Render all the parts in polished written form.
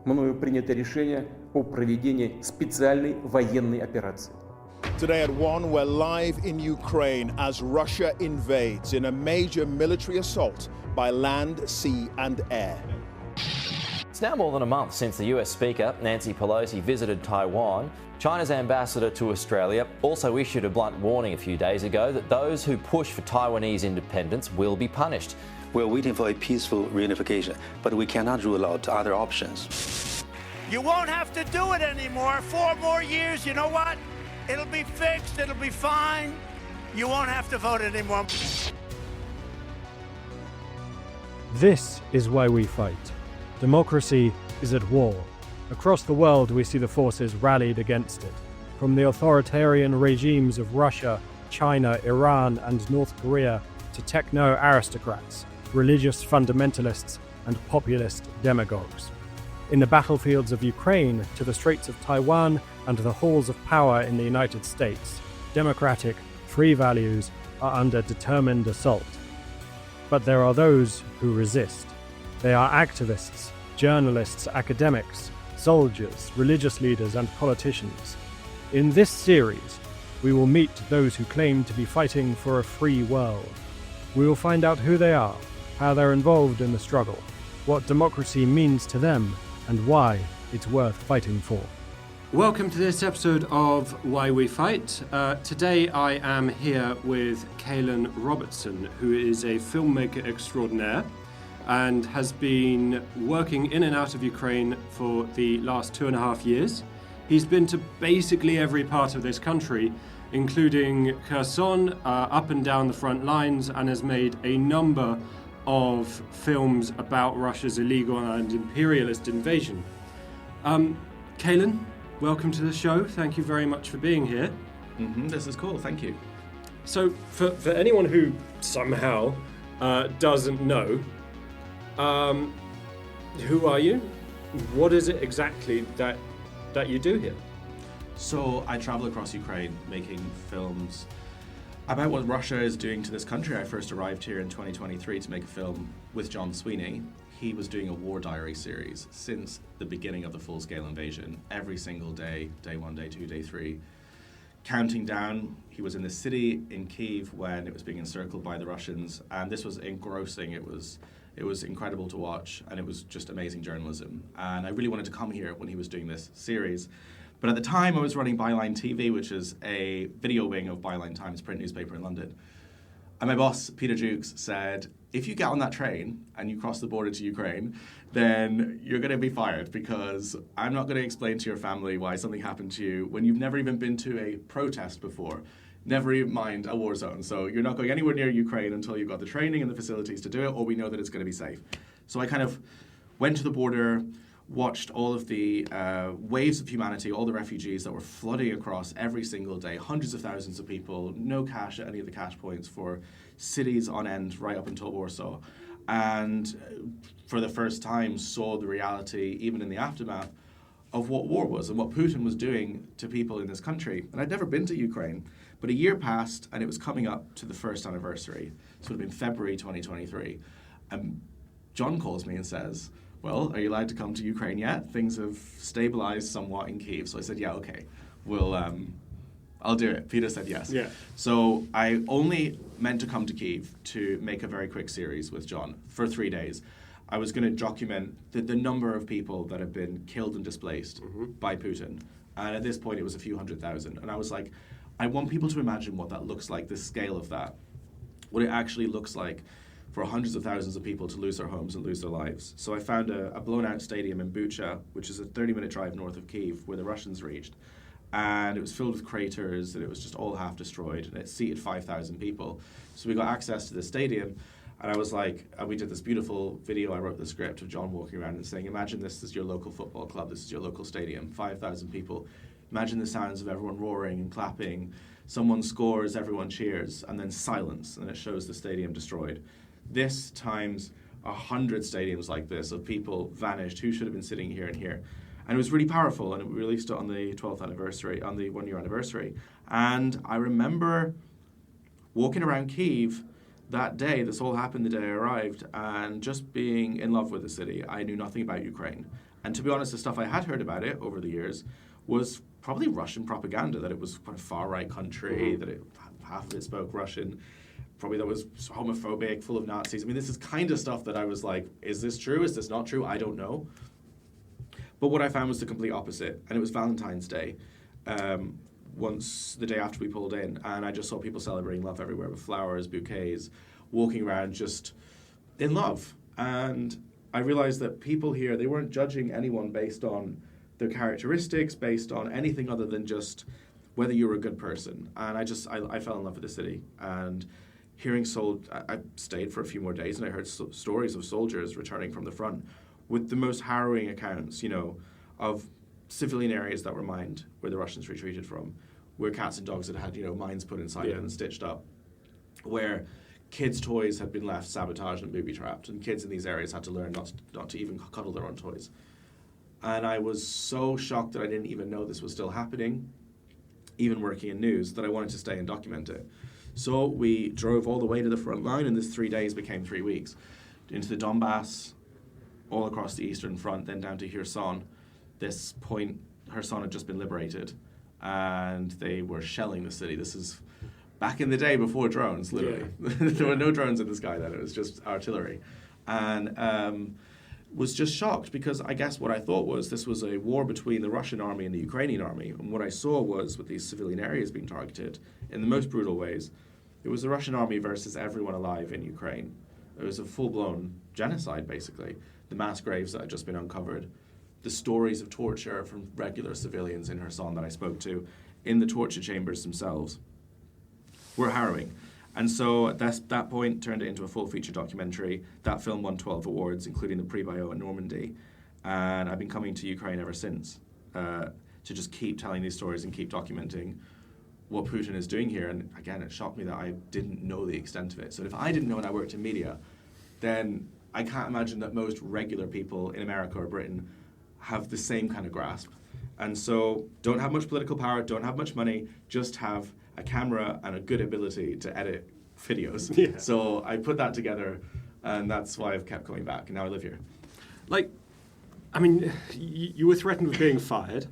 мною принято решение о проведении специальной военной операции. Today at 1, we're live in Ukraine as Russia invades in a major military assault by land, sea and air. It's now more than a month since the US Speaker, Nancy Pelosi, visited Taiwan. China's ambassador to Australia also issued a blunt warning a few days ago that those who push for Taiwanese independence will be punished. We're waiting for a peaceful reunification, but we cannot rule out other options. You won't have to do it anymore. 4 more years, you know what? It'll be fixed, it'll be fine. You won't have to vote anymore. This is why we fight. Democracy is at war. Across the world, we see the forces rallied against it. From the authoritarian regimes of Russia, China, Iran, and North Korea to techno-aristocrats, religious fundamentalists, and populist demagogues. In the battlefields of Ukraine to the Straits of Taiwan and the halls of power in the United States, democratic, free values are under determined assault. But there are those who resist. They are activists, journalists, academics, soldiers, religious leaders, and politicians. In this series, we will meet those who claim to be fighting for a free world. We will find out who they are, how they're involved in the struggle, what democracy means to them, and why it's worth fighting for. Welcome to this episode of Why We Fight. Today I am here with Caolan Robertson, who is a filmmaker extraordinaire and has been working in and out of Ukraine for the last 2.5 years. He's been to basically every part of this country, including Kherson, up and down the front lines, and has made a number of films about Russia's illegal and imperialist invasion. Caolan, welcome to the show. Thank you very much for being here. This is cool, thank you. So, for anyone who somehow doesn't know, who are you? What is it exactly that you do here? So I travel across Ukraine making films about what Russia is doing to this country. I first arrived here in 2023 to make a film with John Sweeney. He was doing a war diary series since the beginning of the full-scale invasion. Every single day, day 1, day 2, day 3, counting down. He was in the city in Kyiv when it was being encircled by the Russians, and this was engrossing. It was incredible to watch, and it was just amazing journalism. And I really wanted to come here when he was doing this series. But at the time, I was running Byline TV, which is a video wing of Byline Times print newspaper in London. And my boss, Peter Jukes, said, if you get on that train and you cross the border to Ukraine, then you're going to be fired, because I'm not going to explain to your family why something happened to you when you've never even been to a protest before. Never even mind a war zone. So you're not going anywhere near Ukraine until you've got the training and the facilities to do it, or we know that it's going to be safe. So I kind of went to the border, watched all of the waves of humanity, all the refugees that were flooding across every single day, hundreds of thousands of people, no cash at any of the cash points for cities on end right up until Warsaw. And for the first time saw the reality, even in the aftermath, of what war was and what Putin was doing to people in this country. And I'd never been to Ukraine, but a year passed and it was coming up to the first anniversary. So it would have been February 2023. And John calls me and says, well, are you allowed to come to Ukraine yet? Things have stabilized somewhat in Kyiv. So I said, yeah, okay, I'll do it. Peter said yes. Yeah. So I only meant to come to Kyiv to make a very quick series with John for 3 days. I was going to document the number of people that have been killed and displaced by Putin. And at this point, it was a few 100,000. And I was like, I want people to imagine what that looks like, the scale of that, what it actually looks like for hundreds of thousands of people to lose their homes and lose their lives. So I found a blown-out stadium in Bucha, which is a 30-minute drive north of Kyiv, where the Russians reached. And it was filled with craters, and it was just all half destroyed, and it seated 5,000 people. So we got access to the stadium, and I was like, and we did this beautiful video. I wrote the script of John walking around and saying, imagine this is your local football club, this is your local stadium, 5,000 people. Imagine the sounds of everyone roaring and clapping. Someone scores, everyone cheers, and then silence, and it shows the stadium destroyed. This times 100 stadiums like this of people vanished, who should have been sitting here and here. And it was really powerful, and we released it on the 12th anniversary, on the 1-year anniversary. And I remember walking around Kyiv that day. This all happened the day I arrived, and just being in love with the city. I knew nothing about Ukraine. And to be honest, the stuff I had heard about it over the years was probably Russian propaganda, that it was quite a far-right country, that half of it spoke Russian, probably that was homophobic, full of Nazis. I mean, this is kind of stuff that I was like, is this true? Is this not true? I don't know. But what I found was the complete opposite. And it was Valentine's Day, once the day after we pulled in, and I just saw people celebrating love everywhere with flowers, bouquets, walking around just in love. And I realized that people here, they weren't judging anyone based on their characteristics, based on anything other than just whether you were a good person. And I fell in love with the city. And hearing I stayed for a few more days, and I heard stories of soldiers returning from the front with the most harrowing accounts, of civilian areas that were mined, where the Russians retreated from, where cats and dogs had mines put inside them and stitched up, where kids' toys had been left sabotaged and booby-trapped, and kids in these areas had to learn not to even cuddle their own toys. And I was so shocked that I didn't even know this was still happening, even working in news, that I wanted to stay and document it. So we drove all the way to the front line, and this 3 days became 3 weeks, into the Donbass, all across the Eastern Front, then down to Kherson. This point, Kherson had just been liberated, and they were shelling the city. This is back in the day before drones, literally. Yeah. There were no drones in the sky then, it was just artillery. And was just shocked, because I guess what I thought was this was a war between the Russian army and the Ukrainian army. And what I saw was, with these civilian areas being targeted in the most brutal ways, it was the Russian army versus everyone alive in Ukraine. It was a full-blown genocide, basically. The mass graves that had just been uncovered, the stories of torture from regular civilians in Kherson that I spoke to in the torture chambers themselves were harrowing. And so at that point, turned it into a full-feature documentary. That film won 12 awards, including the Prix Bayeux in Normandy. And I've been coming to Ukraine ever since to just keep telling these stories and keep documenting what Putin is doing here. And again, it shocked me that I didn't know the extent of it. So if I didn't know and I worked in media, then I can't imagine that most regular people in America or Britain have the same kind of grasp. And so don't have much political power, don't have much money, just have a camera and a good ability to edit videos. Yeah. So I put that together, and that's why I've kept coming back, and now I live here. You were threatened with being fired.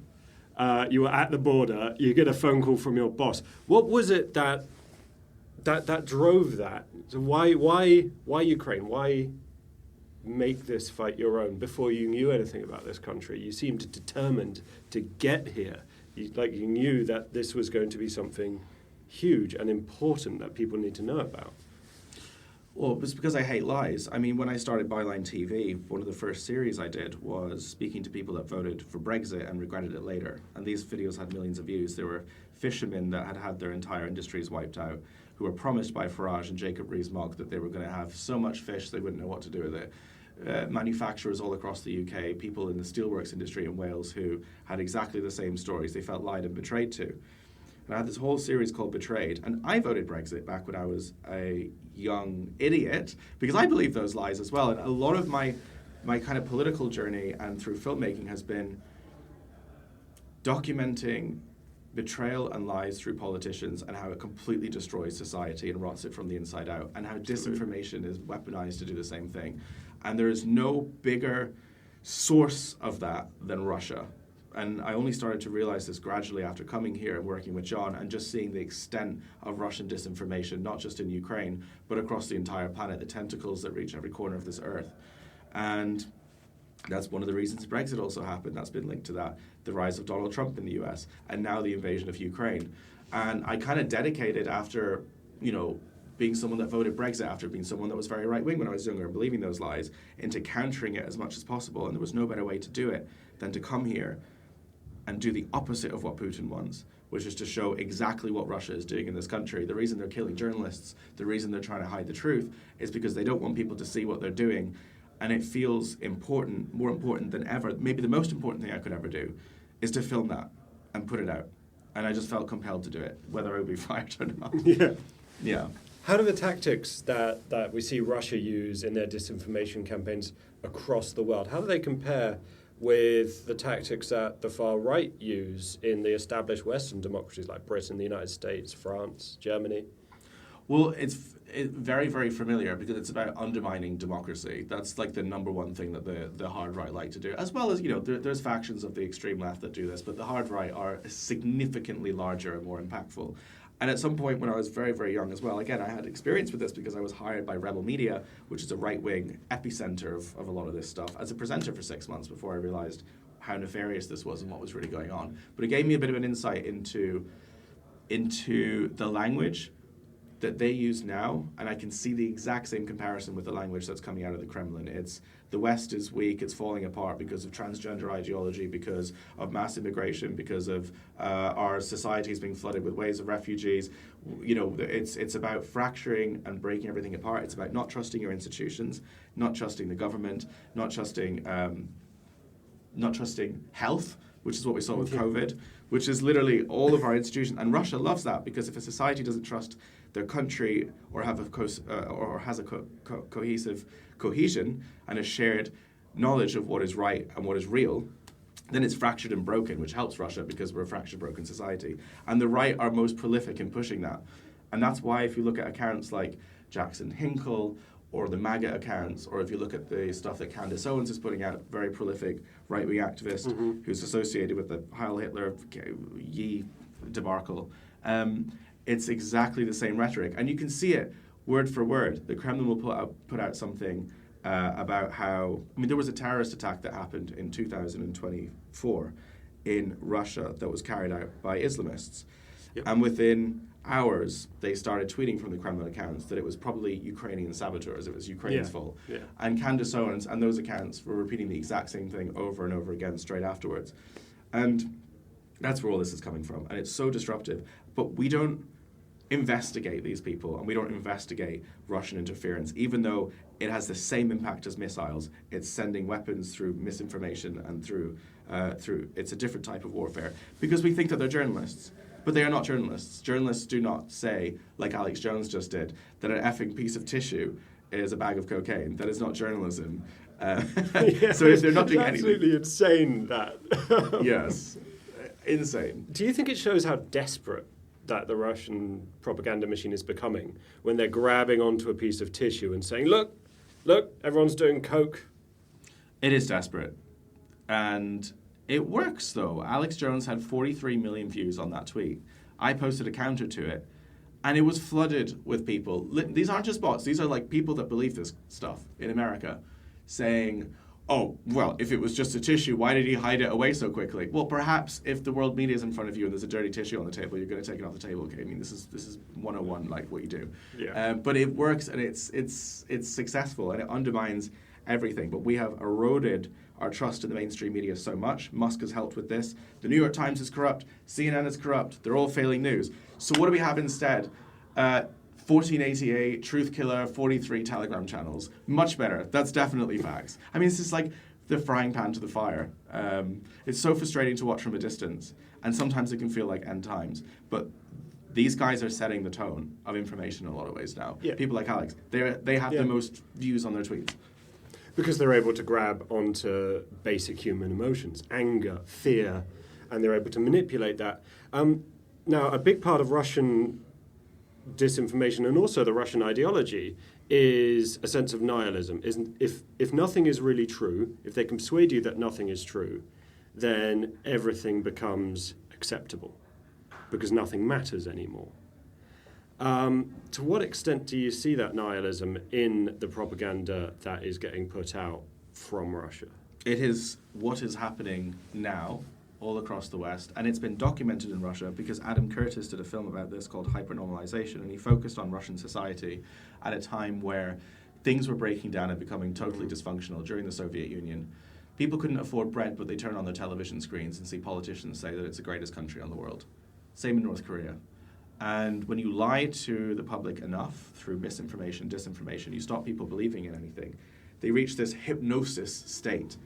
You were at the border. You get a phone call from your boss. What was it that drove that? So why Ukraine? Why make this fight your own before you knew anything about this country? You seemed determined to get here. You knew that this was going to be something huge and important that people need to know about. Well, it was because I hate lies. I mean, when I started Byline TV, one of the first series I did was speaking to people that voted for Brexit and regretted it later. And these videos had millions of views. There were fishermen that had had their entire industries wiped out, who were promised by Farage and Jacob Rees-Mogg that they were going to have so much fish they wouldn't know what to do with it. Manufacturers all across the UK, people in the steelworks industry in Wales who had exactly the same stories they felt lied and betrayed to. And I had this whole series called Betrayed, and I voted Brexit back when I was a young idiot, because I believed those lies as well. And a lot of my kind of political journey and through filmmaking has been documenting betrayal and lies through politicians and how it completely destroys society and rots it from the inside out, and how disinformation is weaponized to do the same thing. And there is no bigger source of that than Russia. And I only started to realize this gradually after coming here and working with John and just seeing the extent of Russian disinformation, not just in Ukraine, but across the entire planet, the tentacles that reach every corner of this earth. And that's one of the reasons Brexit also happened. That's been linked to that, the rise of Donald Trump in the US, and now the invasion of Ukraine. And I kind of dedicated after, being someone that voted Brexit, after being someone that was very right-wing when I was younger and believing those lies, into countering it as much as possible. And there was no better way to do it than to come here and do the opposite of what Putin wants, which is to show exactly what Russia is doing in this country. The reason they're killing journalists, the reason they're trying to hide the truth, is because they don't want people to see what they're doing. And it feels important, more important than ever. Maybe the most important thing I could ever do is to film that and put it out. And I just felt compelled to do it, whether I would be fired or not. Yeah. How do the tactics that we see Russia use in their disinformation campaigns across the world, how do they compare with the tactics that the far right use in the established Western democracies like Britain, the United States, France, Germany? Well, it's very, very familiar because it's about undermining democracy. That's like the number one thing that the hard right like to do, as well as, there's factions of the extreme left that do this, but the hard right are significantly larger and more impactful. And at some point when I was very, very young as well, again, I had experience with this because I was hired by Rebel Media, which is a right-wing epicenter of a lot of this stuff, as a presenter for 6 months before I realized how nefarious this was and what was really going on. But it gave me a bit of an insight into the language that they use now, and I can see the exact same comparison with the language that's coming out of the Kremlin. It's the West is weak, it's falling apart because of transgender ideology, because of mass immigration, because of our societies being flooded with waves of refugees. It's about fracturing and breaking everything apart. It's about not trusting your institutions, not trusting the government, not trusting health, which is what we saw with COVID, which is literally all of our institutions. And Russia loves that, because if a society doesn't trust their country or has a cohesion and a shared knowledge of what is right and what is real, then it's fractured and broken, which helps Russia because we're a fractured, broken society. And the right are most prolific in pushing that. And that's why if you look at accounts like Jackson Hinkle or the MAGA accounts, or if you look at the stuff that Candace Owens is putting out, very prolific right-wing activist who's associated with the Heil Hitler Ye debacle, it's exactly the same rhetoric. And you can see it word for word. The Kremlin will put out something about how, there was a terrorist attack that happened in 2024 in Russia that was carried out by Islamists. Yep. And within hours, they started tweeting from the Kremlin accounts that it was probably Ukrainian saboteurs, it was Ukraine's fault. Yeah. And Candace Owens and those accounts were repeating the exact same thing over and over again straight afterwards. And that's where all this is coming from. And it's so disruptive. But we don't investigate these people, and we don't investigate Russian interference, even though it has the same impact as missiles. It's sending weapons through misinformation and through it's a different type of warfare, because we think that they're journalists. But they are not journalists. Journalists do not say, like Alex Jones just did, that an effing piece of tissue is a bag of cocaine. That is not journalism. So if they're not doing anything... Absolutely insane, that. Yes. Insane. Do you think it shows how desperate that the Russian propaganda machine is becoming when they're grabbing onto a piece of tissue and saying, look, everyone's doing coke? It is desperate. And it works, though. Alex Jones had 43 million views on that tweet. I posted a counter to it, and it was flooded with people. These aren't just bots. These are like people that believe this stuff in America, saying, oh, well, if it was just a tissue, why did he hide it away so quickly? Well, perhaps if the world media is in front of you and there's a dirty tissue on the table, you're going to take it off the table. Okay, I mean, this is 101, like what you do. Yeah. But it works, and it's successful, and it undermines everything. But we have eroded our trust in the mainstream media so much. Musk has helped with this. The New York Times is corrupt. CNN is corrupt. They're all failing news. So what do we have instead? 1488, Truth Killer, 43 Telegram channels. Much better. That's definitely facts. I mean, it's just like the frying pan to the fire. It's so frustrating to watch from a distance, and sometimes it can feel like end times. But these guys are setting the tone of information in a lot of ways now. Yeah. People like Alex, they have the most views on their tweets. Because they're able to grab onto basic human emotions, anger, fear, and they're able to manipulate that. Now, a big part of Russian disinformation and also the Russian ideology is a sense of nihilism. If nothing is really true, if they can persuade you that nothing is true, then everything becomes acceptable because nothing matters anymore. To what extent do you see that nihilism in the propaganda that is getting put out from Russia? It is what is happening now all across the West, and it's been documented in Russia because Adam Curtis did a film about this called Hypernormalization, and he focused on Russian society at a time where things were breaking down and becoming totally dysfunctional during the Soviet Union. People couldn't afford bread, but they turn on their television screens and see politicians say that it's the greatest country in the world. Same in North Korea. And when you lie to the public enough through misinformation, disinformation, you stop people believing in anything. They reach this hypnosis state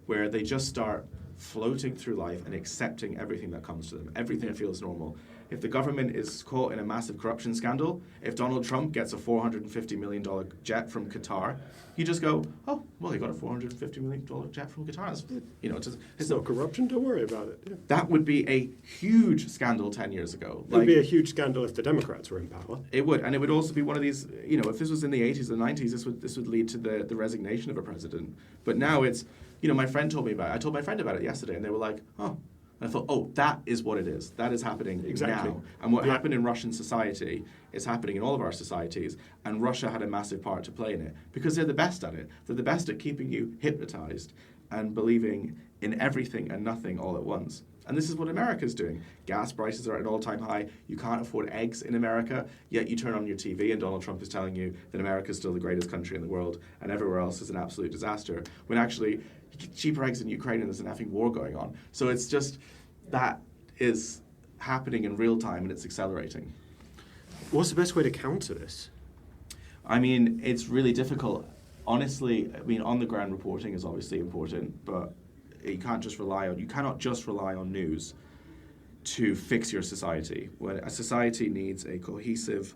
where they just start floating through life and accepting everything that comes to them. Everything feels normal. If the government is caught in a massive corruption scandal, if Donald Trump gets a $450 million jet from Qatar, you just go, oh, well, he got a $450 million jet from Qatar. It's not corruption, don't worry about it. Yeah. That would be a huge scandal 10 years ago. It would be a huge scandal if the Democrats were in power. It would, and it would also be one of these, if this was in the 80s or the 90s, this would lead to the resignation of a president. But now it's, my friend told me about it. I told my friend about it yesterday, and they were like, oh. And I thought, oh, that is what it is. That is happening now. And what happened in Russian society is happening in all of our societies. And Russia had a massive part to play in it because they're the best at it. They're the best at keeping you hypnotized and believing in everything and nothing all at once. And this is what America's doing. Gas prices are at an all-time high. You can't afford eggs in America, yet you turn on your TV and Donald Trump is telling you that America is still the greatest country in the world and everywhere else is an absolute disaster, when actually cheaper eggs in Ukraine and there's an effing war going on. So it's just, that is happening in real time and it's accelerating. What's the best way to counter this? I mean, it's really difficult. Honestly, on the ground reporting is obviously important, but you cannot just rely on news to fix your society. When a society needs a cohesive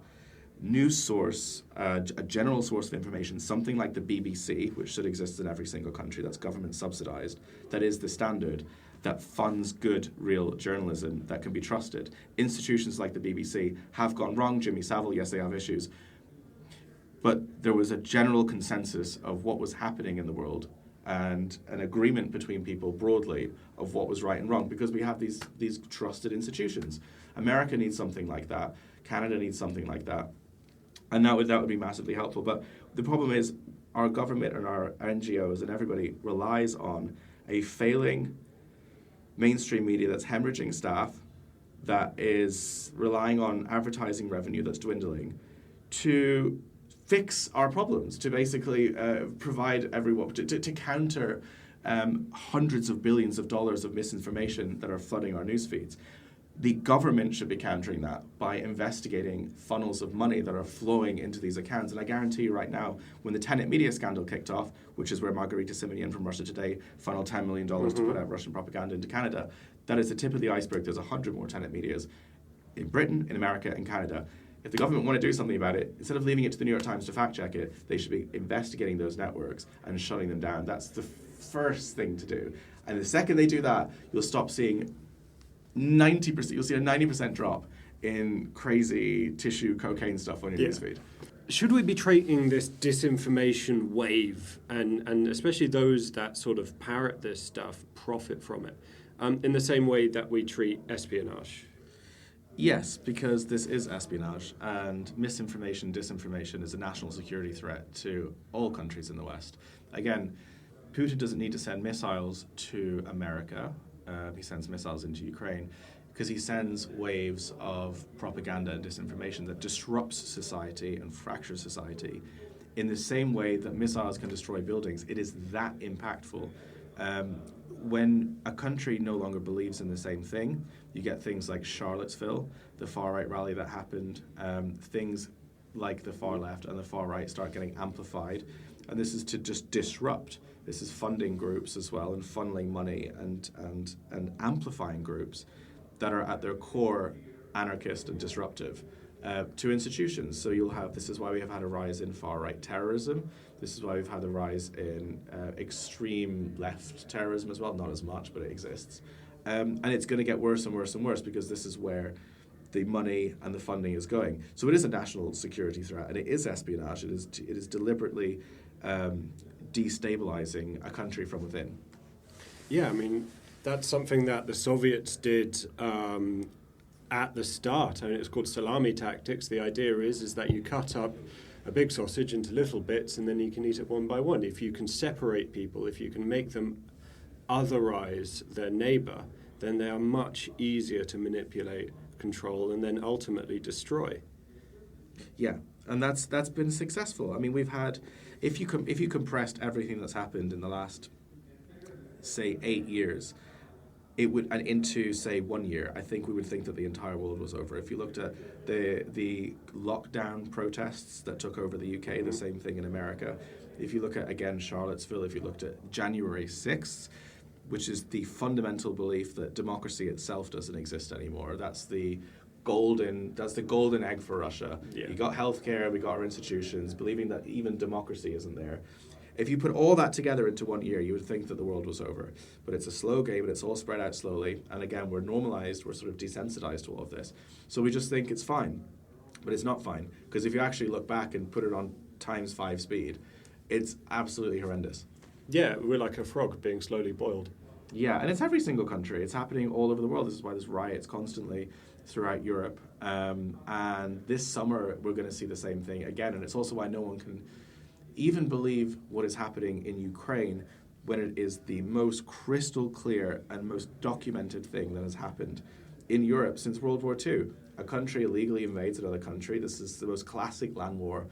news source, a general source of information, something like the BBC, which should exist in every single country, that's government subsidized, that is the standard, that funds good, real journalism that can be trusted. Institutions like the BBC have gone wrong. Jimmy Savile, yes, they have issues. But there was a general consensus of what was happening in the world and an agreement between people broadly of what was right and wrong, because we have these trusted institutions. America needs something like that. Canada needs something like that. And that would be massively helpful. But the problem is our government and our NGOs and everybody relies on a failing mainstream media that's hemorrhaging staff, that is relying on advertising revenue that's dwindling, to fix our problems, to basically provide everyone, to counter hundreds of billions of dollars of misinformation that are flooding our news feeds. The government should be countering that by investigating funnels of money that are flowing into these accounts. And I guarantee you right now, when the Tenet media scandal kicked off, which is where Margarita Simonyan from Russia Today funneled $10 million to put out Russian propaganda into Canada, that is the tip of the iceberg. There's 100 more Tenet medias in Britain, in America, in Canada. If the government want to do something about it, instead of leaving it to the New York Times to fact check it, they should be investigating those networks and shutting them down. That's the first thing to do. And the second they do that, you'll stop seeing 90%, you'll see a 90% drop in crazy tissue cocaine stuff on your newsfeed. Should we be treating this disinformation wave, and especially those that sort of parrot this stuff, profit from it, in the same way that we treat espionage? Yes, because this is espionage, and misinformation, disinformation is a national security threat to all countries in the West. Again, Putin doesn't need to send missiles to America. He sends missiles into Ukraine because he sends waves of propaganda and disinformation that disrupts society and fractures society in the same way that missiles can destroy buildings. It is that impactful. When a country no longer believes in the same thing, you get things like Charlottesville, the far-right rally that happened, things like the far left and the far right start getting amplified. And this is to just disrupt. This is funding groups as well and funneling money and amplifying groups that are at their core anarchist and disruptive to institutions. So this is why we have had a rise in far-right terrorism. This is why we've had a rise in extreme left terrorism as well. Not as much, but it exists. And it's going to get worse and worse and worse because this is where the money and the funding is going. So it is a national security threat, and it is espionage. It is deliberately destabilizing a country from within. Yeah, I mean, that's something that the Soviets did at the start. I mean, it's called salami tactics. The idea is that you cut up a big sausage into little bits and then you can eat it one by one. If you can separate people, if you can make them otherize their neighbor, then they are much easier to manipulate, control, and then ultimately destroy. Yeah, and that's been successful. I mean, we've had, if you compressed everything that's happened in the last, say, 8 years, and into, say, 1 year, I think we would think that the entire world was over. If you looked at the lockdown protests that took over the UK, the same thing in America. If you look at, again, Charlottesville, if you looked at January 6th, which is the fundamental belief that democracy itself doesn't exist anymore. That's the golden egg for Russia. Yeah. You got healthcare, we got our institutions, believing that even democracy isn't there. If you put all that together into 1 year, you would think that the world was over. But it's a slow game, and it's all spread out slowly. And again, we're normalized, we're sort of desensitized to all of this. So we just think it's fine. But it's not fine. Because if you actually look back and put it on times 5 speed, it's absolutely horrendous. Yeah, we're like a frog being slowly boiled. Yeah, and it's every single country. It's happening all over the world. This is why there's riots constantly throughout Europe. And this summer, we're going to see the same thing again. And it's also why no one can even believe what is happening in Ukraine when it is the most crystal clear and most documented thing that has happened in Europe since World War II. A country illegally invades another country. This is the most classic land war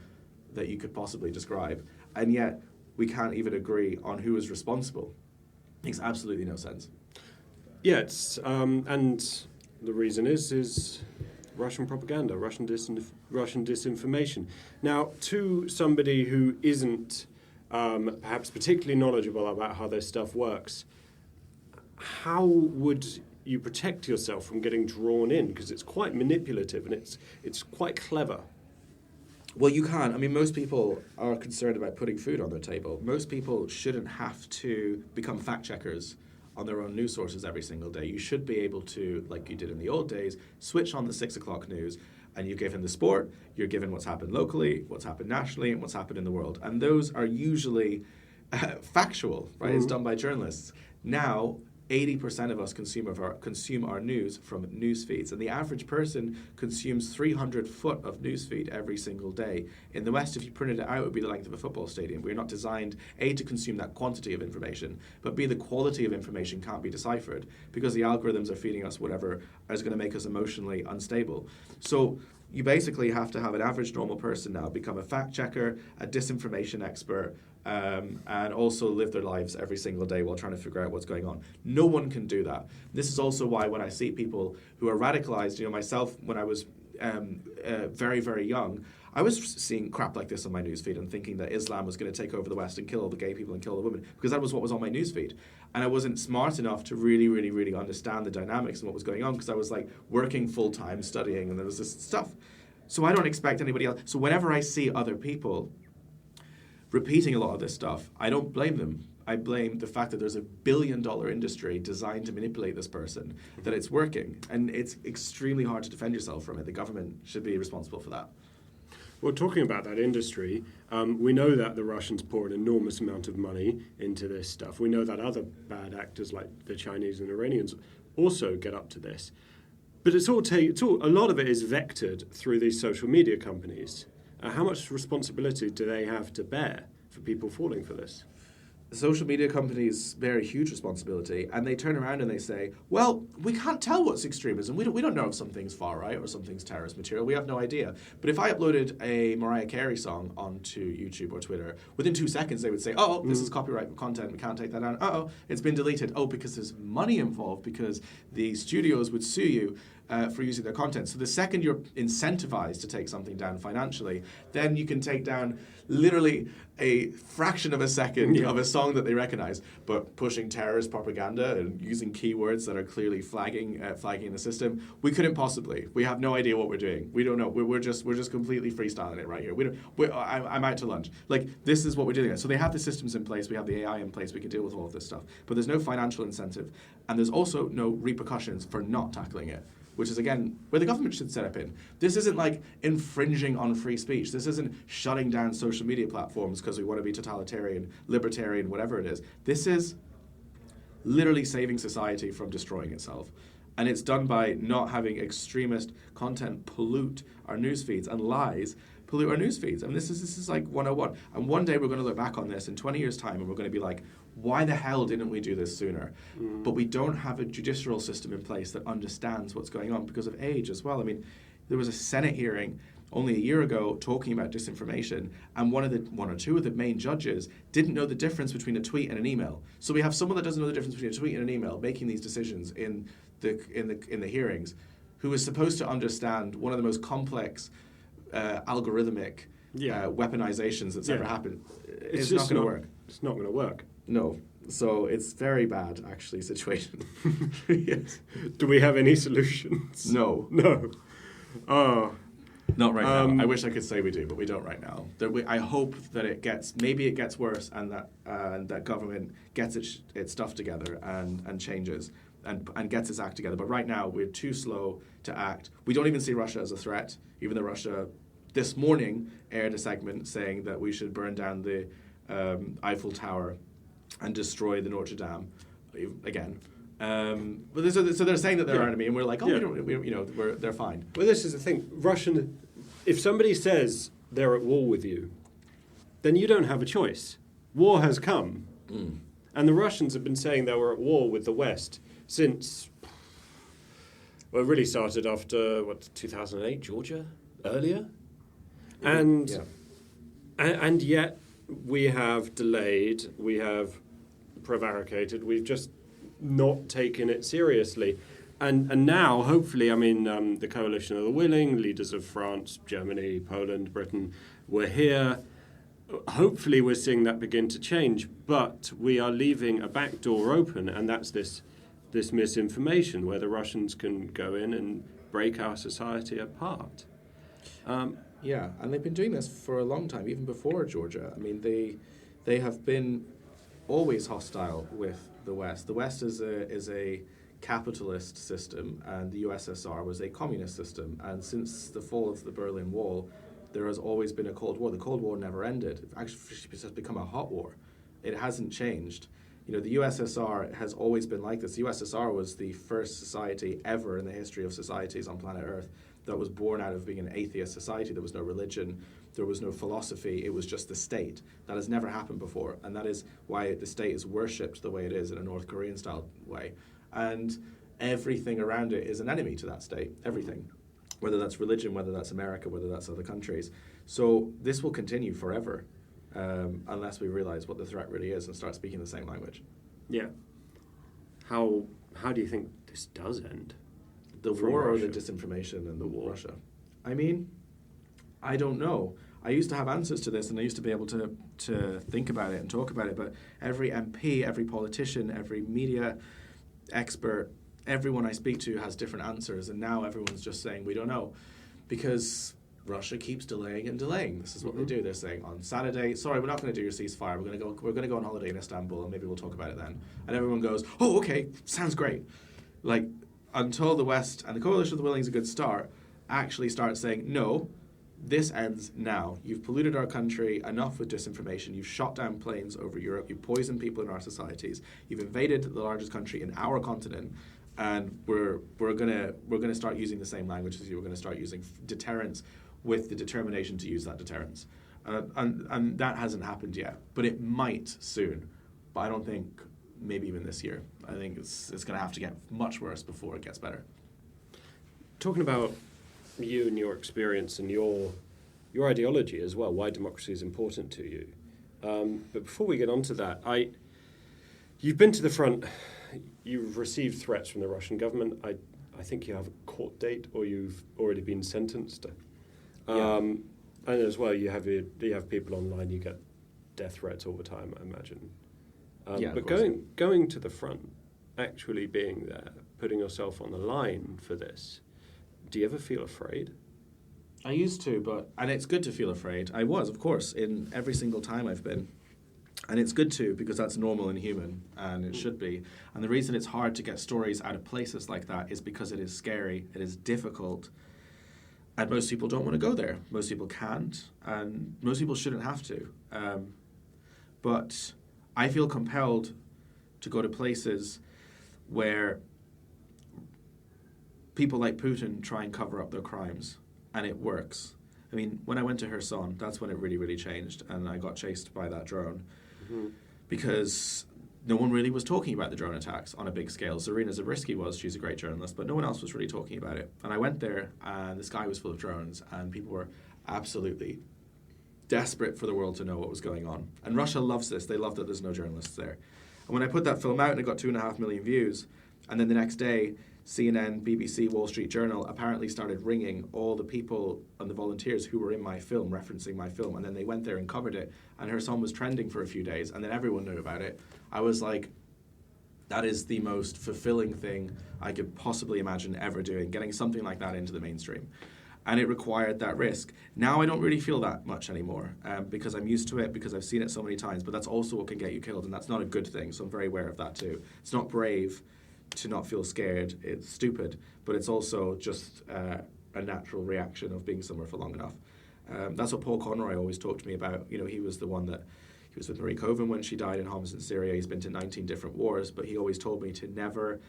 that you could possibly describe. And yet, we can't even agree on who is responsible. Makes absolutely no sense. Yeah, it's, and the reason is Russian propaganda, Russian disinformation. Now, to somebody who isn't perhaps particularly knowledgeable about how this stuff works, how would you protect yourself from getting drawn in? Because it's quite manipulative and it's quite clever. Well, you can. I mean, most people are concerned about putting food on their table. Most people shouldn't have to become fact checkers on their own news sources every single day. You should be able to, like you did in the old days, switch on the 6 o'clock news, and you're given the sport, you're given what's happened locally, what's happened nationally, and what's happened in the world. And those are usually factual, right? Mm-hmm. It's done by journalists. Now, 80% of us consume our news from news feeds, and the average person consumes 300 foot of news feed every single day. In the West, if you printed it out, it would be the length of a football stadium. We're not designed, A, to consume that quantity of information, but B, the quality of information can't be deciphered because the algorithms are feeding us whatever is going to make us emotionally unstable. So you basically have to have an average normal person now become a fact checker, a disinformation expert, and also live their lives every single day while trying to figure out what's going on. No one can do that. This is also why when I see people who are radicalized, myself, when I was very, very young, I was seeing crap like this on my newsfeed and thinking that Islam was going to take over the West and kill all the gay people and kill the women, because that was what was on my newsfeed. And I wasn't smart enough to really, really, really understand the dynamics and what was going on, because I was like working full-time, studying, and there was this stuff. So I don't expect anybody else. So whenever I see other people repeating a lot of this stuff, I don't blame them. I blame the fact that there's $1 billion industry designed to manipulate this person, that it's working. And it's extremely hard to defend yourself from it. The government should be responsible for that. Well, talking about that industry, we know that the Russians pour an enormous amount of money into this stuff. We know that other bad actors like the Chinese and Iranians also get up to this. But a lot of it is vectored through these social media companies. How much responsibility do they have to bear for people falling for this? Social media companies bear a huge responsibility, and they turn around and they say, well, we can't tell what's extremism. We don't know if something's far right or something's terrorist material. We have no idea. But if I uploaded a Mariah Carey song onto YouTube or Twitter, within 2 seconds they would say, oh, this is copyright content, we can't take that down. Uh-oh, it's been deleted. Oh, because there's money involved, because the studios would sue you for using their content. So the second you're incentivized to take something down financially, then you can take down literally a fraction of a second of a song that they recognize. But pushing terrorist propaganda and using keywords that are clearly flagging in the system, we couldn't possibly. We have no idea what we're doing. We don't know. We're just completely freestyling it right here. I'm out to lunch. Like, this is what we're doing. So they have the systems in place. We have the AI in place. We can deal with all of this stuff. But there's no financial incentive, and there's also no repercussions for not tackling it, which is, again, where the government should set up in. This isn't like infringing on free speech. This isn't shutting down social media platforms because we want to be totalitarian, libertarian, whatever it is. This is literally saving society from destroying itself. And it's done by not having extremist content pollute our news feeds, and lies pollute our news feeds. I mean, this is like 101. And one day we're going to look back on this in 20 years' time and we're going to be like, why the hell didn't we do this sooner? But we don't have a judicial system in place that understands what's going on because of age as well. I mean, there was a Senate hearing only a year ago talking about disinformation, and one or two of the main judges didn't know the difference between a tweet and an email. So we have someone that doesn't know the difference between a tweet and an email making these decisions in the hearings, who is supposed to understand one of the most complex weaponizations that's ever happened. It's not going to work. It's not going to work. No, So it's very bad, actually, situation. Yes. Do we have any solutions? No. No. Oh. Not right now. I wish I could say we do, but we don't right now. I hope that maybe it gets worse, and that government gets its stuff together and changes and gets its act together. But right now, we're too slow to act. We don't even see Russia as a threat, even though Russia this morning aired a segment saying that we should burn down the Eiffel Tower and destroy the Notre Dame again. But so they're saying that they're our enemy, and we're like, they're fine. Well, this is the thing. If somebody says they're at war with you, then you don't have a choice. War has come. And the Russians have been saying they were at war with the West since, well, it really started after, 2008, Georgia? Earlier? And yet we have delayed, we have prevaricated, we've just not taken it seriously. And now, hopefully, the Coalition of the Willing, leaders of France, Germany, Poland, Britain, were here. Hopefully we're seeing that begin to change, but we are leaving a back door open, and that's this misinformation where the Russians can go in and break our society apart. And they've been doing this for a long time, even before Georgia. I mean, they have been always hostile with the West. The West is a capitalist system, and the USSR was a communist system. And since the fall of the Berlin Wall, there has always been a Cold War. The Cold War never ended. It actually has become a hot war. It hasn't changed. The USSR has always been like this. The USSR was the first society ever in the history of societies on planet Earth that was born out of being an atheist society. There was no religion, there was no philosophy, it was just the state. That has never happened before, and that is why the state is worshipped the way it is in a North Korean style way. And everything around it is an enemy to that state, everything. Whether that's religion, whether that's America, whether that's other countries. So this will continue forever, unless we realize what the threat really is and start speaking the same language. Yeah. How do you think this does end? The war or the disinformation and the war? Russia. I mean, I don't know. I used to have answers to this, and I used to be able to think about it and talk about it, but every MP, every politician, every media expert, everyone I speak to has different answers, and now everyone's just saying, we don't know, because Russia keeps delaying and delaying. This is what they do. They're saying on Saturday, sorry, we're not going to do your ceasefire. We're going to go on holiday in Istanbul, and maybe we'll talk about it then. And everyone goes, oh, okay, sounds great. Like, until the West and the Coalition of the Willing is a good start, actually start saying, no, this ends now. You've polluted our country enough with disinformation. You've shot down planes over Europe. You've poisoned people in our societies. You've invaded the largest country in our continent. And we're gonna start using the same language as you. We're gonna start using deterrence with the determination to use that deterrence, and that hasn't happened yet. But it might soon. But I don't think maybe even this year. I think it's gonna have to get much worse before it gets better. Talking about you and your experience and your ideology as well, why democracy is important to you. But before we get on to that, you've been to the front. You've received threats from the Russian government. I think you have a court date, or you've already been sentenced. And as well, you have people online. You get death threats all the time, I imagine. But going to the front, actually being there, putting yourself on the line for this, do you ever feel afraid? I used to, and it's good to feel afraid. I was, of course, in every single time I've been. And it's good to, because that's normal and human, and it should be. And the reason it's hard to get stories out of places like that is because it is scary, it is difficult, and most people don't want to go there. Most people can't, and most people shouldn't have to. But I feel compelled to go to places where people like Putin try and cover up their crimes, and it works. I mean, when I went to Kherson, that's when it really, really changed, and I got chased by that drone. Because no one really was talking about the drone attacks on a big scale. Zarina Zabriskie was, she's a great journalist, but no one else was really talking about it. And I went there, and the sky was full of drones, and people were absolutely desperate for the world to know what was going on. And Russia loves this. They love that there's no journalists there. And when I put that film out, and it got 2.5 million views, and then the next day, CNN, BBC, Wall Street Journal apparently started ringing all the people and the volunteers who were in my film, referencing my film, and then they went there and covered it, and her son was trending for a few days, and then everyone knew about it. I was like, that is the most fulfilling thing I could possibly imagine ever doing, getting something like that into the mainstream. And it required that risk. Now I don't really feel that much anymore because I'm used to it, because I've seen it so many times, but that's also what can get you killed, and that's not a good thing, so I'm very aware of that too. It's not brave to not feel scared, it's stupid, but it's also just a natural reaction of being somewhere for long enough. That's what Paul Conroy always talked to me about. You know, he was the one that, he was with Marie Coven when she died in Homs in Syria. He's been to 19 different wars, but he always told me to never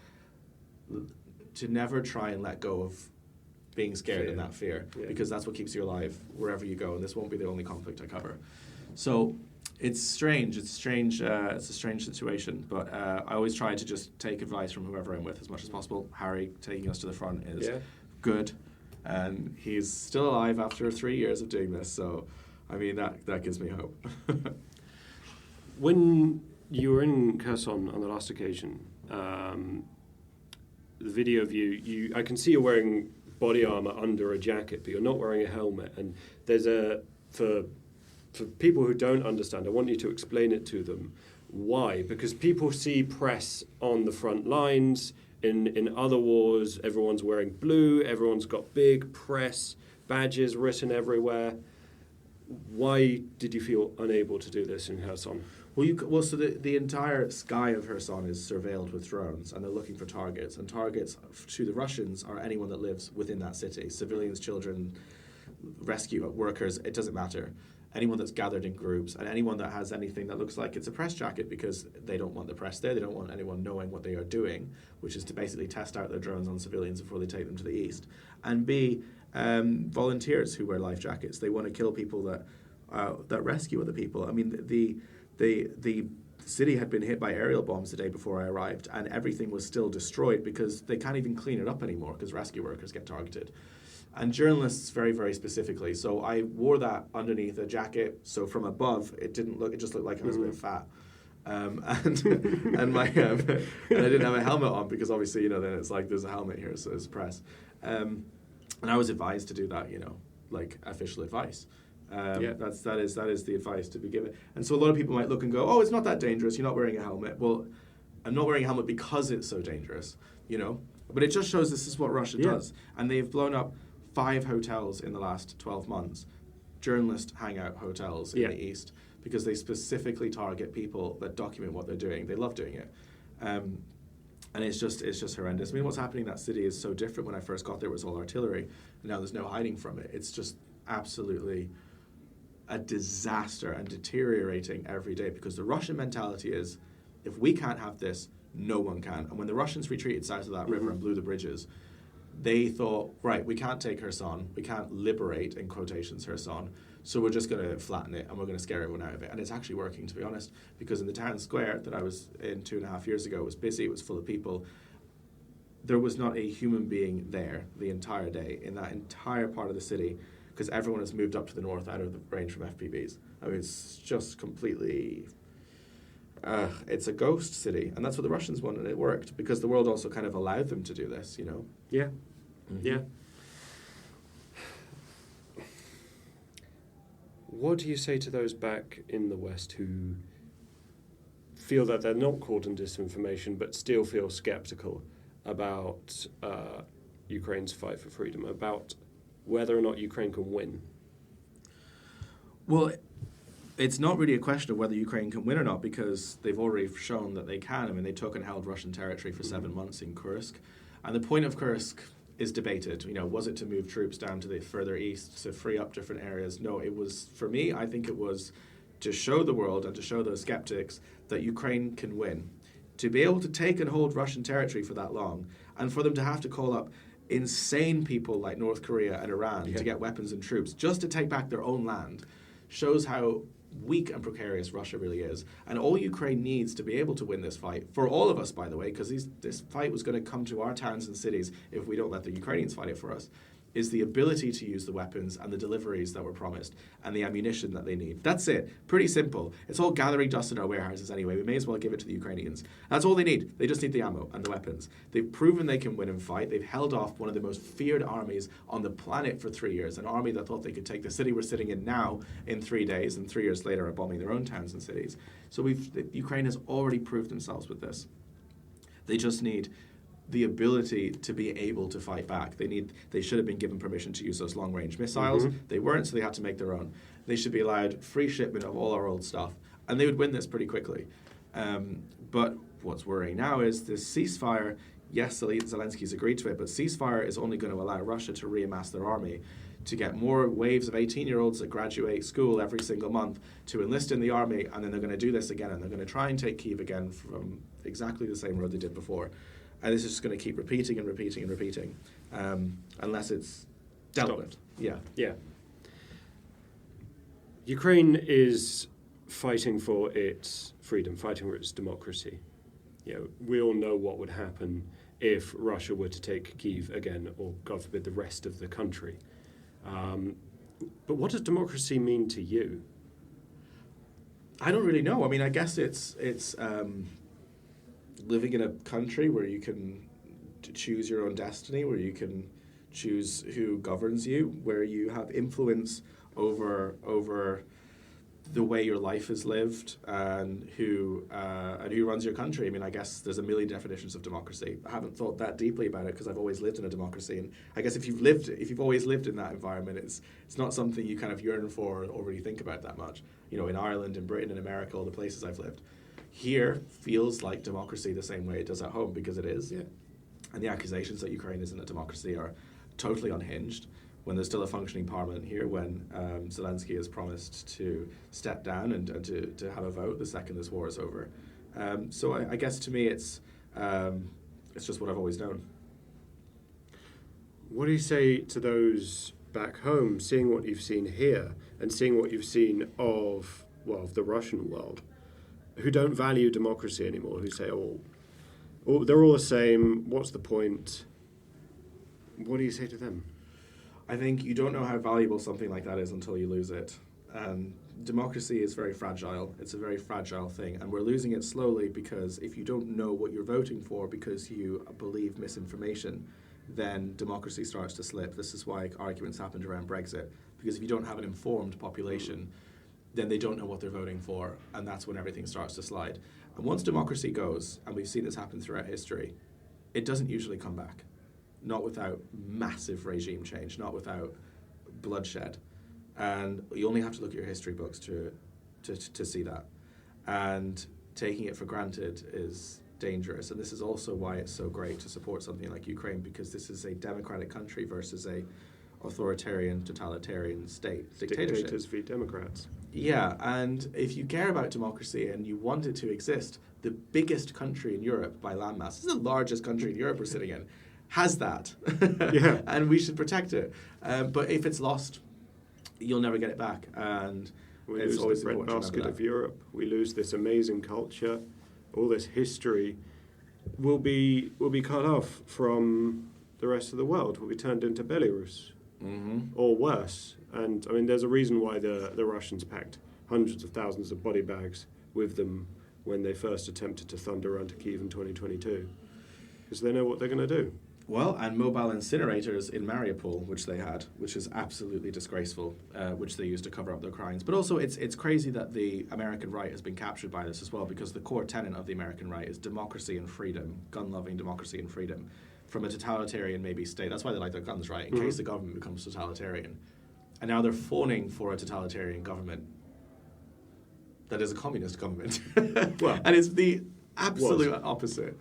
try and let go of being scared and that fear, because that's what keeps you alive wherever you go, and this won't be the only conflict I cover. So it's strange. It's strange. It's a strange situation, but I always try to just take advice from whoever I'm with as much as possible. Harry taking us to the front is good, and he's still alive after 3 years of doing this. So, I mean, that gives me hope. When you were in Kherson on the last occasion, the video of you, I can see you're wearing body armor under a jacket, but you're not wearing a helmet. And there's for people who don't understand, I want you to explain it to them. Why? Because people see press on the front lines. In other wars, everyone's wearing blue, everyone's got big press badges written everywhere. Why did you feel unable to do this in Kherson? So the entire sky of Kherson is surveilled with drones, and they're looking for targets. And targets to the Russians are anyone that lives within that city. Civilians, children, rescue workers, it doesn't matter. Anyone that's gathered in groups, and anyone that has anything that looks like it's a press jacket, because they don't want the press there. They don't want anyone knowing what they are doing, which is to basically test out their drones on civilians before they take them to the east. And B, volunteers who wear life jackets. They want to kill people that rescue other people. I mean, the city had been hit by aerial bombs the day before I arrived, and everything was still destroyed because they can't even clean it up anymore because rescue workers get targeted. And journalists very, very specifically. So I wore that underneath a jacket, so from above it just looked like I was a bit fat. And my and I didn't have a helmet on because obviously, then it's like there's a helmet here, so it's press. And I was advised to do that, like official advice. That is the advice to be given. And so a lot of people might look and go, oh, it's not that dangerous, you're not wearing a helmet. Well, I'm not wearing a helmet because it's so dangerous, But it just shows this is what Russia does. And they've blown up 5 hotels in the last 12 months, journalist hangout hotels in the East, because they specifically target people that document what they're doing. They love doing it. And it's just horrendous. I mean, what's happening in that city is so different. When I first got there, it was all artillery. And now there's no hiding from it. It's just absolutely a disaster and deteriorating every day, because the Russian mentality is, if we can't have this, no one can. And when the Russians retreated south of that river and blew the bridges, they thought, right, we can't take Kherson, we can't liberate, in quotations, Kherson, so we're just going to flatten it and we're going to scare everyone out of it. And it's actually working, to be honest, because in the town square that I was in 2.5 years ago, it was busy, it was full of people. There was not a human being there the entire day in that entire part of the city, because everyone has moved up to the north out of the range from FPVs. I mean, it's just completely... it's a ghost city, and that's what the Russians wanted, and it worked, because the world also kind of allowed them to do this, Yeah. Mm-hmm. Yeah. What do you say to those back in the West who feel that they're not caught in disinformation but still feel skeptical about Ukraine's fight for freedom, about whether or not Ukraine can win? Well, it's not really a question of whether Ukraine can win or not, because they've already shown that they can. I mean, they took and held Russian territory for 7 months in Kursk. And the point of Kursk is debated. Was it to move troops down to the further east to free up different areas? No, it was, for me, I think it was to show the world and to show those skeptics that Ukraine can win. To be able to take and hold Russian territory for that long, and for them to have to call up insane people like North Korea and Iran to get weapons and troops just to take back their own land, shows how weak and precarious Russia really is. And all Ukraine needs to be able to win this fight, for all of us, by the way, because this fight was going to come to our towns and cities if we don't let the Ukrainians fight it for us, is the ability to use the weapons and the deliveries that were promised and the ammunition that they need. That's it. Pretty simple. It's all gathering dust in our warehouses anyway. We may as well give it to the Ukrainians. That's all they need. They just need the ammo and the weapons. They've proven they can win and fight. They've held off one of the most feared armies on the planet for 3 years, an army that thought they could take the city we're sitting in now in 3 days, and 3 years later are bombing their own towns and cities. So Ukraine has already proved themselves with this. They just need the ability to be able to fight back. They should have been given permission to use those long-range missiles. They weren't, so they had to make their own. They should be allowed free shipment of all our old stuff, and they would win this pretty quickly. But what's worrying now is this ceasefire. Yes, Zelensky's agreed to it, but ceasefire is only going to allow Russia to reamass their army, to get more waves of 18-year-olds that graduate school every single month to enlist in the army, and then they're going to do this again, and they're going to try and take Kyiv again from exactly the same road they did before. And this is just going to keep repeating and repeating and repeating, unless it's dealt with. Yeah. Yeah. Ukraine is fighting for its freedom, fighting for its democracy. You know, we all know what would happen if Russia were to take Kyiv again, or God forbid, the rest of the country. But what does democracy mean to you? I don't really know. I mean, I guess it's living in a country where you can choose your own destiny, where you can choose who governs you, where you have influence over the way your life is lived, and who runs your country. I mean, I guess there's a million definitions of democracy. I haven't thought that deeply about it because I've always lived in a democracy, and I guess if you've always lived in that environment, it's not something you kind of yearn for or really think about that much. You know, in Ireland, in Britain, in America, all the places I've lived. Here feels like democracy the same way it does at home, because it is. Yeah. And the accusations that Ukraine isn't a democracy are totally unhinged. When there's still a functioning parliament here, when Zelensky has promised to step down and to have a vote the second this war is over. So I guess to me it's just what I've always known. What do you say to those back home, seeing what you've seen here and seeing what you've seen of the Russian world, who don't value democracy anymore, who say, oh, they're all the same, what's the point? What do you say to them? I think you don't know how valuable something like that is until you lose it. Democracy is very fragile. It's a very fragile thing, and we're losing it slowly because if you don't know what you're voting for because you believe misinformation, then democracy starts to slip. This is why arguments happened around Brexit, because if you don't have an informed population, then they don't know what they're voting for, and that's when everything starts to slide. And once democracy goes, and we've seen this happen throughout history, it doesn't usually come back. Not without massive regime change, not without bloodshed. And you only have to look at your history books to see that. And taking it for granted is dangerous. And this is also why it's so great to support something like Ukraine, because this is a democratic country versus a authoritarian, totalitarian state. Dictators v. Democrats. Yeah, and if you care about democracy and you want it to exist, the biggest country in Europe by landmass, this is the largest country in Europe we're sitting in, has that. Yeah. And we should protect it. But if it's lost, you'll never get it back. And we it's lose always the breadbasket of Europe. We lose this amazing culture, all this history. Will be cut off from the rest of the world. Will be turned into Belarus, or worse. And I mean, there's a reason why the Russians packed hundreds of thousands of body bags with them when they first attempted to thunder onto Kyiv in 2022, because they know what they're going to do. Well, and mobile incinerators in Mariupol, which they had, which is absolutely disgraceful, which they used to cover up their crimes. But also, it's crazy that the American right has been captured by this as well, because the core tenet of the American right is democracy and freedom, gun-loving democracy and freedom, from a totalitarian maybe state. That's why they like their guns, right? In case the government becomes totalitarian. And now they're phoning for a totalitarian government that is a communist government. Well, and it's the absolute opposite.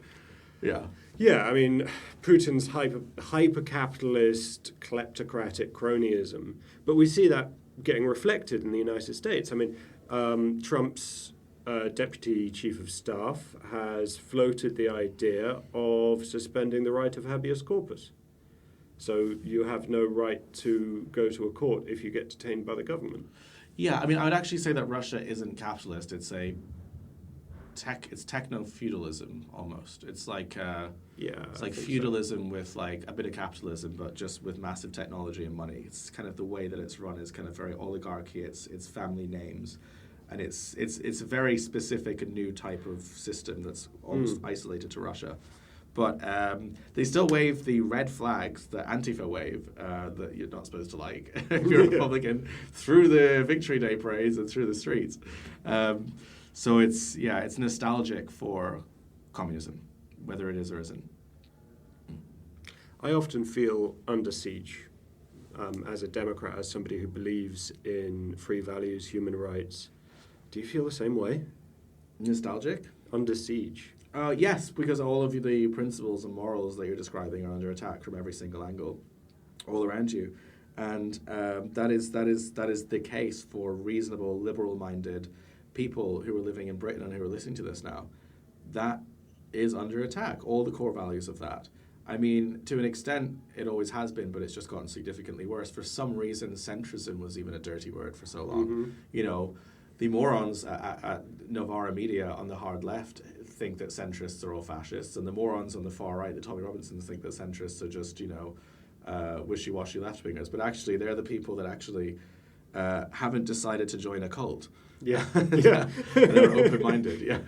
Yeah. Yeah, I mean, Putin's hyper-capitalist, kleptocratic cronyism. But we see that getting reflected in the United States. I mean, Trump's deputy chief of staff has floated the idea of suspending the right of habeas corpus. So you have no right to go to a court if you get detained by the government. Yeah, I mean, I would actually say that Russia isn't capitalist. It's a it's techno feudalism almost. It's like it's like I think feudalism with like a bit of capitalism, but just with massive technology and money. It's kind of the way that it's run is kind of very oligarchy. It's family names, and it's a very specific and new type of system that's almost isolated to Russia. But they still wave the red flags, the Antifa wave, that you're not supposed to like if you're a Republican, through the Victory Day parades and through the streets. So it's nostalgic for communism, whether it is or isn't. I often feel under siege as a Democrat, as somebody who believes in free values, human rights. Do you feel the same way? Nostalgic? Under siege. Yes, because all of the principles and morals that you're describing are under attack from every single angle, all around you, and that is the case for reasonable, liberal-minded people who are living in Britain and who are listening to this now. That is under attack. All the core values of that. I mean, to an extent, it always has been, but it's just gotten significantly worse. For some reason, centrism was even a dirty word for so long. You know, the morons at Novara Media on the hard left think that centrists are all fascists, and the morons on the far right, the Tommy Robinsons, think that centrists are just, wishy-washy left-wingers. But actually, they're the people that actually haven't decided to join a cult. Yeah. Yeah. They're open-minded, yeah.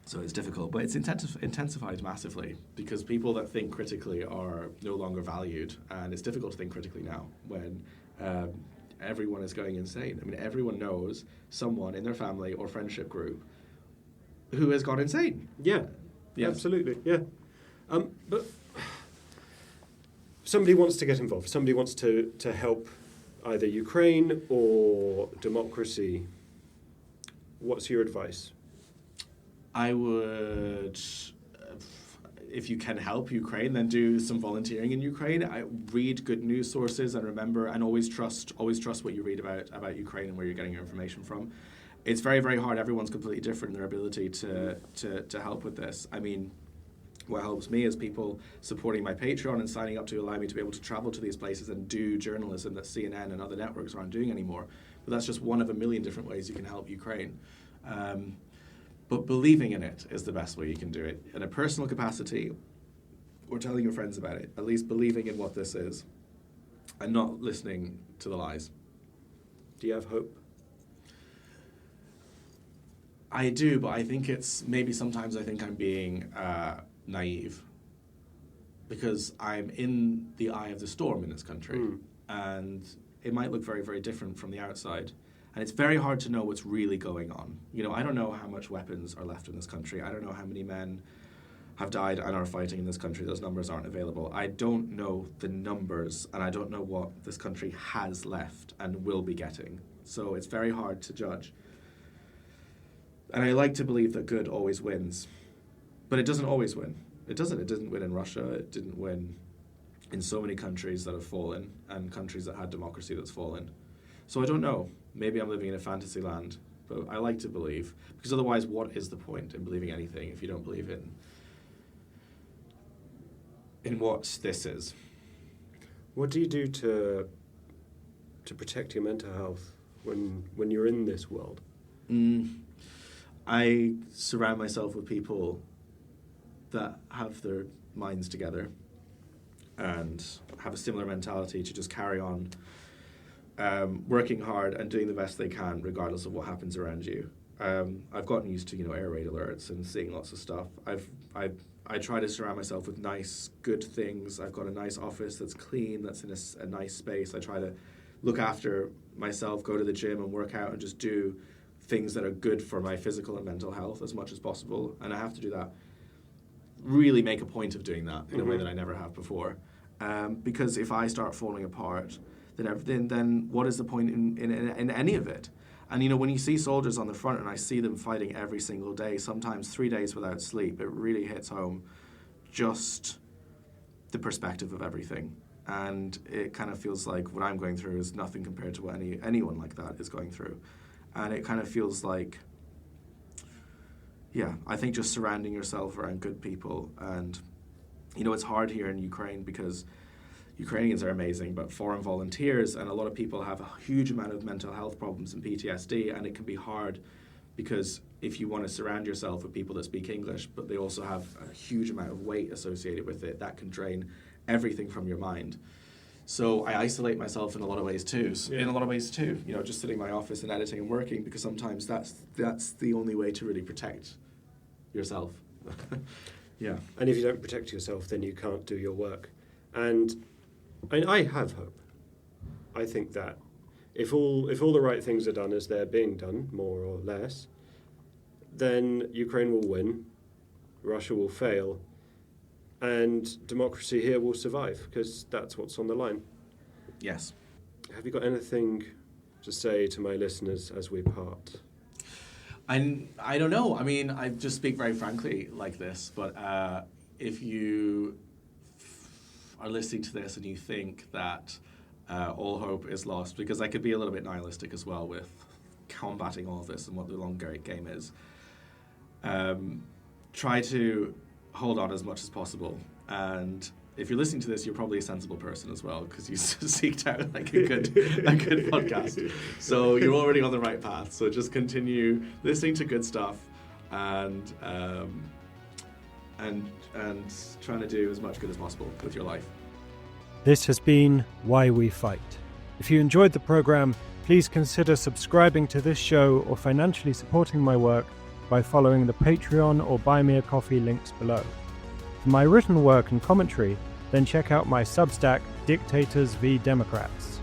So it's difficult, but it's intensified massively because people that think critically are no longer valued, and it's difficult to think critically now when everyone is going insane. I mean, everyone knows someone in their family or friendship group who has gone insane. Yeah, Yes. absolutely, yeah. But somebody wants to get involved. Somebody wants to help either Ukraine or democracy. What's your advice? I would, if you can help Ukraine, then do some volunteering in Ukraine. I read good news sources and remember, and always trust what you read about Ukraine and where you're getting your information from. It's very, very hard. Everyone's completely different in their ability to help with this. I mean, what helps me is people supporting my Patreon and signing up to allow me to be able to travel to these places and do journalism that CNN and other networks aren't doing anymore. But that's just one of a million different ways you can help Ukraine. But believing in it is the best way you can do it. In a personal capacity, or telling your friends about it, at least believing in what this is, and not listening to the lies. Do you have hope? I do, but I think sometimes I think I'm being naive. Because I'm in the eye of the storm in this country. And it might look very, very different from the outside. And it's very hard to know what's really going on. I don't know how much weapons are left in this country. I don't know how many men have died and are fighting in this country. Those numbers aren't available. I don't know the numbers, and I don't know what this country has left and will be getting. So it's very hard to judge. And I like to believe that good always wins. But it doesn't always win. It doesn't. It didn't win in Russia. It didn't win in so many countries that have fallen, and countries that had democracy that's fallen. So I don't know. Maybe I'm living in a fantasy land, but I like to believe. Because otherwise, what is the point in believing anything if you don't believe in what this is? What do you do to protect your mental health when you're in this world? I surround myself with people that have their minds together and have a similar mentality to just carry on working hard and doing the best they can regardless of what happens around you. I've gotten used to air raid alerts and seeing lots of stuff. I try to surround myself with nice, good things. I've got a nice office that's clean, that's in a nice space. I try to look after myself, go to the gym and work out and just do things that are good for my physical and mental health as much as possible. And I have to do that. Really make a point of doing that in a way that I never have before. Because if I start falling apart, then what is the point in any of it? And when you see soldiers on the front and I see them fighting every single day, sometimes 3 days without sleep, it really hits home just the perspective of everything. And it kind of feels like what I'm going through is nothing compared to what anyone like that is going through. And it kind of feels like, I think just surrounding yourself around good people. And, it's hard here in Ukraine because Ukrainians are amazing, but foreign volunteers and a lot of people have a huge amount of mental health problems and PTSD, and it can be hard because if you want to surround yourself with people that speak English, but they also have a huge amount of weight associated with it, that can drain everything from your mind. So I isolate myself in a lot of ways too. You know, just sitting in my office and editing and working, because sometimes that's the only way to really protect yourself. Yeah. And if you don't protect yourself, then you can't do your work. And I have hope. I think that if all the right things are done as they're being done, more or less, then Ukraine will win, Russia will fail, and democracy here will survive, because that's what's on the line. Yes. Have you got anything to say to my listeners as we part? I don't know. I mean, I just speak very frankly like this, but if you are listening to this and you think that all hope is lost, because I could be a little bit nihilistic as well with combating all of this and what the long game is, try to hold on as much as possible. And if you're listening to this, you're probably a sensible person as well, because you seeked out like a good podcast. So you're already on the right path. So just continue listening to good stuff and trying to do as much good as possible with your life. This has been Why We Fight. If you enjoyed the program, please consider subscribing to this show or financially supporting my work by following the Patreon or Buy Me a Coffee links below. For my written work and commentary, then check out my Substack, Dictators v Democrats.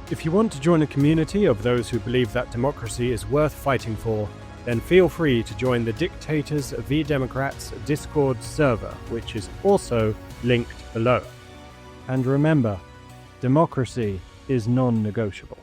If you want to join a community of those who believe that democracy is worth fighting for, then feel free to join the Dictators v Democrats Discord server, which is also linked below. And remember, democracy is non-negotiable.